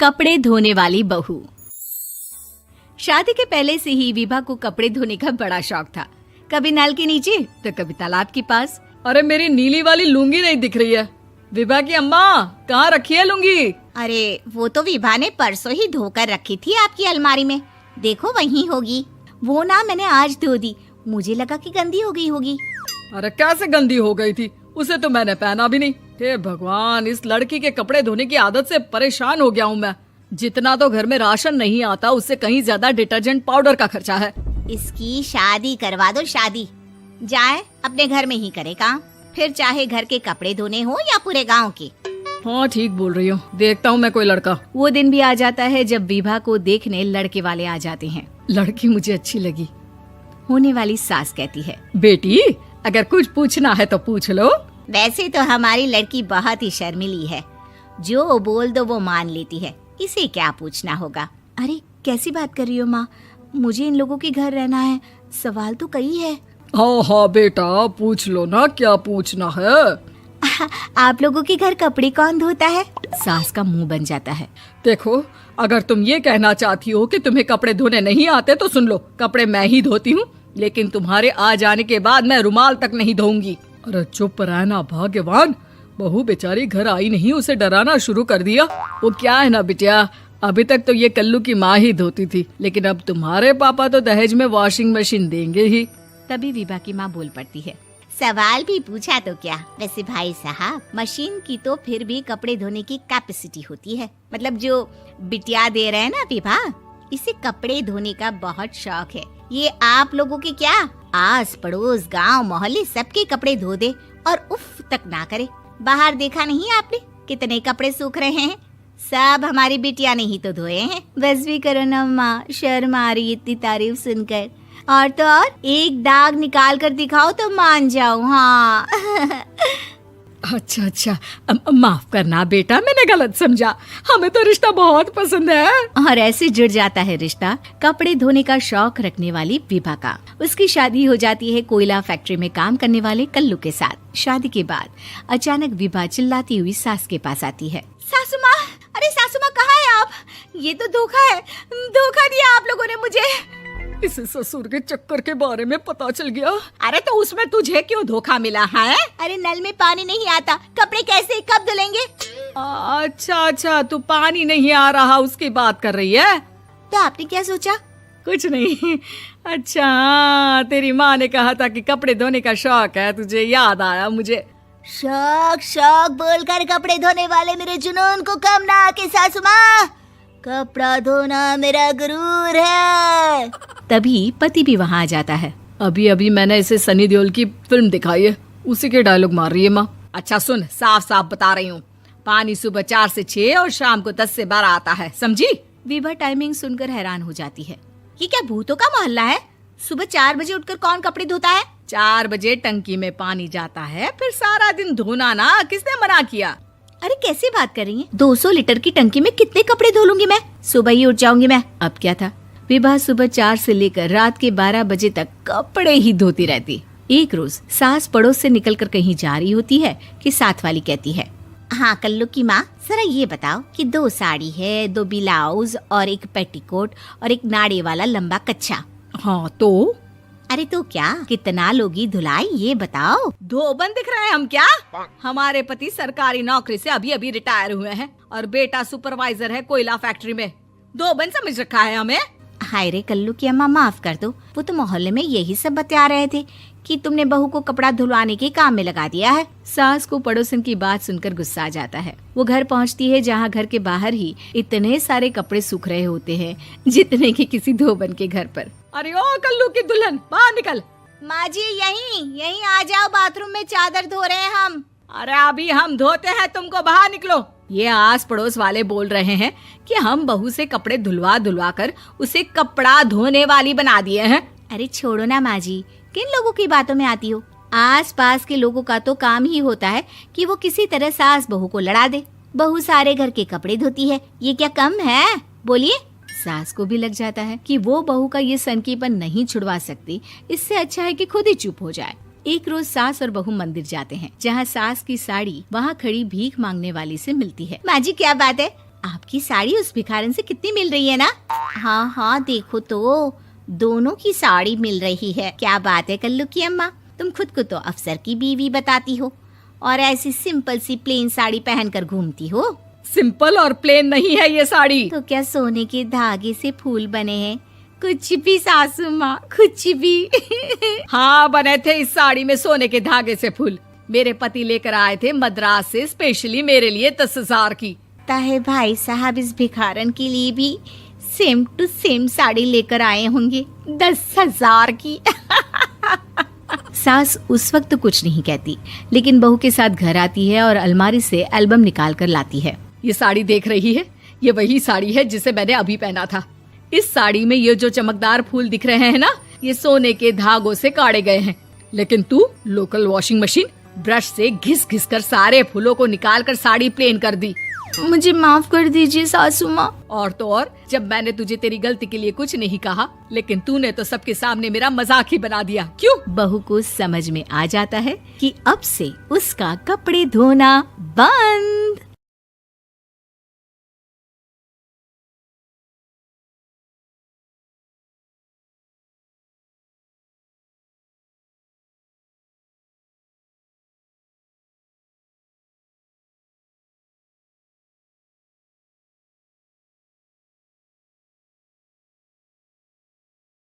कपड़े धोने वाली बहू। शादी के पहले से ही विभा को कपड़े धोने का बड़ा शौक था। कभी नल के नीचे तो कभी तालाब के पास। अरे मेरी नीली वाली लुंगी नहीं दिख रही है। विभा की अम्मा, कहाँ रखी है लुंगी? अरे वो तो विभा ने परसों ही धोकर रखी थी आपकी अलमारी में, देखो वहीं होगी। वो ना मैंने आज धो दी, मुझे लगा कि गंदी हो गई होगी। अरे कैसे गंदी हो गई थी? उसे तो मैंने पहना भी नहीं। हे भगवान, इस लड़की के कपड़े धोने की आदत से परेशान हो गया हूँ मैं। जितना तो घर में राशन नहीं आता, उससे कहीं ज्यादा डिटर्जेंट पाउडर का खर्चा है। इसकी शादी करवा दो, शादी जाए अपने घर में ही करे काम, फिर चाहे घर के कपड़े धोने हो या पूरे गांव के। हाँ ठीक बोल रही हूँ, देखता हूँ मैं कोई लड़का। वो दिन भी आ जाता है जब विभा को देखने लड़के वाले आ जाते हैं। लड़की मुझे अच्छी लगी। होने वाली सास कहती है, बेटी अगर कुछ पूछना है तो पूछ लो। वैसे तो हमारी लड़की बहुत ही शर्मीली है, जो बोल दो वो मान लेती है, इसे क्या पूछना होगा। अरे कैसी बात कर रही हो माँ, मुझे इन लोगों के घर रहना है, सवाल तो कई है। हाँ हाँ बेटा, पूछ लो ना, क्या पूछना है। आप लोगों के घर कपड़े कौन धोता है? सास का मुंह बन जाता है। देखो, अगर तुम ये कहना चाहती हो कि तुम्हें कपड़े धोने नहीं आते तो सुन लो, कपड़े मैं ही धोती हूँ, लेकिन तुम्हारे आ जाने के बाद मैं रुमाल तक नहीं धोऊंगी। अरे चुप रहना भाग्यवान, बहू बेचारी घर आई नहीं, उसे डराना शुरू कर दिया। वो क्या है ना बिटिया, अभी तक तो ये कल्लू की माँ ही धोती थी, लेकिन अब तुम्हारे पापा तो दहेज में वॉशिंग मशीन देंगे ही। तभी विभा की माँ बोल पड़ती है, सवाल भी पूछा तो क्या। वैसे भाई साहब, मशीन की तो फिर भी कपड़े धोने की कैपेसिटी होती है। मतलब जो बिटिया दे रहे हैं ना विभा, इसे कपड़े धोने का बहुत शौक है। ये आप लोगों के क्या, आस पड़ोस गांव मोहल्ले सबके कपड़े धो दे और उफ तक ना करे। बाहर देखा नहीं आपने कितने कपड़े सूख रहे हैं? सब हमारी बिटिया ने ही तो धोए हैं। बस भी करो ना माँ, शर्म आ रही इतनी तारीफ सुनकर। और तो और एक दाग निकाल कर दिखाओ तो मान जाऊं। हाँ अच्छा, माफ करना बेटा, मैंने गलत समझा। हमें तो रिश्ता बहुत पसंद है। और ऐसे जुड़ जाता है रिश्ता कपड़े धोने का शौक रखने वाली विभा का। उसकी शादी हो जाती है कोयला फैक्ट्री में काम करने वाले कल्लू के साथ। शादी के बाद अचानक विभा चिल्लाती हुई सास के पास आती है। सासू माँ, अरे सासू माँ कहाँ है आप? ये तो धोखा है, धोखा दिया आप लोगों ने मुझे। इसे ससुर के चक्कर के बारे में पता चल गया। अरे तो उसमें तुझे क्यों धोखा मिला है? अरे नल में पानी नहीं आता, कपड़े कैसे कब धुलेंगे? अच्छा, तू पानी नहीं आ रहा उसकी बात कर रही है। तो आपने क्या सोचा? कुछ नहीं। अच्छा, तेरी माँ ने कहा था कि कपड़े धोने का शौक है तुझे, याद आया मुझे। शौक बोलकर कपड़े धोने वाले मेरे जुनून को कम ना आके सासू माँ, कपड़ा धोना मेरा गुरूर है। तभी पति भी वहाँ आ जाता है। अभी मैंने इसे सनी देओल की फिल्म दिखाई है, उसी के डायलॉग मार रही है माँ। अच्छा सुन, साफ साफ बता रही हूँ, पानी सुबह 4 से 6 और शाम को 10 से 12 आता है, समझी? विभा टाइमिंग सुनकर हैरान हो जाती है। ये क्या भूतों का मोहल्ला है? सुबह 4 बजे उठकर कौन कपड़े धोता है? 4 बजे टंकी में पानी जाता है, फिर सारा दिन धोना ना, किसने मना किया? अरे कैसी बात कर रही हैं? 200 लीटर की टंकी में कितने कपड़े धो लूंगी मैं? सुबह ही उठ जाऊंगी मैं। अब क्या था, विभा सुबह 4 से लेकर रात के 12 बजे तक कपड़े ही धोती रहती। एक रोज सास पड़ोस से निकलकर कहीं जा रही होती है कि साथ वाली कहती है, हाँ कल्लू की माँ, जरा ये बताओ कि 2 साड़ी है, 2 ब्लाउज और एक पेटीकोट और एक नाड़े वाला लंबा कच्छा। हाँ तो? अरे तो क्या, कितना लोगी धुलाई ये बताओ। धोबन दिख रहे हैं हम क्या? हमारे पति सरकारी नौकरी से अभी रिटायर हुए हैं और बेटा सुपरवाइजर है कोयला फैक्ट्री में। धोबन समझ रखा है हमें? हाय रे कल्लू की अम्मा, माफ कर दो, वो तो मोहल्ले में यही सब बता रहे थे कि तुमने बहू को कपड़ा धुलवाने के काम में लगा दिया है। सास को पड़ोसन की बात सुनकर गुस्सा आ जाता है। वो घर पहुंचती है जहां घर के बाहर ही इतने सारे कपड़े सूख रहे होते हैं जितने कि किसी धोबन के घर पर। अरे ओ कल्लू की दुल्हन, बाहर निकल। माँ जी यहीं आ जाओ, बाथरूम में चादर धो रहे हैं हम। अरे अभी हम धोते हैं, तुमको बाहर निकलो। ये आस पड़ोस वाले बोल रहे हैं कि हम बहू से कपड़े धुलवा कर उसे कपड़ा धोने वाली बना दिए हैं। अरे छोड़ो ना माँ जी, किन लोगों की बातों में आती हो? आस पास के लोगों का तो काम ही होता है कि वो किसी तरह सास बहू को लड़ा दे। बहू सारे घर के कपड़े धोती है, ये क्या कम है? बोलिए। सास को भी लग जाता है कि वो बहू का ये सनकीपन नहीं छुड़वा सकती, इससे अच्छा है कि खुद ही चुप हो जाए। एक रोज सास और बहू मंदिर जाते हैं, जहाँ सास की साड़ी वहाँ खड़ी भीख मांगने वाली से मिलती है। माँ जी क्या बात है, आपकी साड़ी उस भिखारन से कितनी मिल रही है ना? हाँ हाँ देखो तो, दोनों की साड़ी मिल रही है। क्या बात है कल्लू की अम्मा, तुम खुद को तो अफसर की बीवी बताती हो और ऐसी सिंपल सी प्लेन साड़ी पहनकर घूमती हो। सिंपल और प्लेन नहीं है ये साड़ी। तो क्या सोने के धागे से फूल बने हैं? कुछ भी सासू माँ, कुछ भी। हाँ बने थे इस साड़ी में सोने के धागे से फूल। मेरे पति लेकर आए थे मद्रास से स्पेशली मेरे लिए 10,000 की। ताहे भाई साहब इस भिखारन के लिए भी सेम टू सेम साड़ी लेकर आए होंगे 10,000 की। सास उस वक्त तो कुछ नहीं कहती, लेकिन बहू के साथ घर आती है और अलमारी से एल्बम निकाल कर लाती है। ये साड़ी देख रही है, ये वही साड़ी है जिसे मैंने अभी पहना था। इस साड़ी में ये जो चमकदार फूल दिख रहे हैं ना, ये सोने के धागों से काढ़े गए हैं। लेकिन तू लोकल वॉशिंग मशीन ब्रश से घिस घिस कर सारे फूलों को निकाल कर साड़ी प्लेन कर दी। मुझे माफ कर दीजिए सासू माँ। और तो और, जब मैंने तुझे तेरी गलती के लिए कुछ नहीं कहा, लेकिन तूने तो सबके सामने मेरा मजाक ही बना दिया। क्यों? बहू को समझ में आ जाता है कि अब से उसका कपड़े धोना बंद।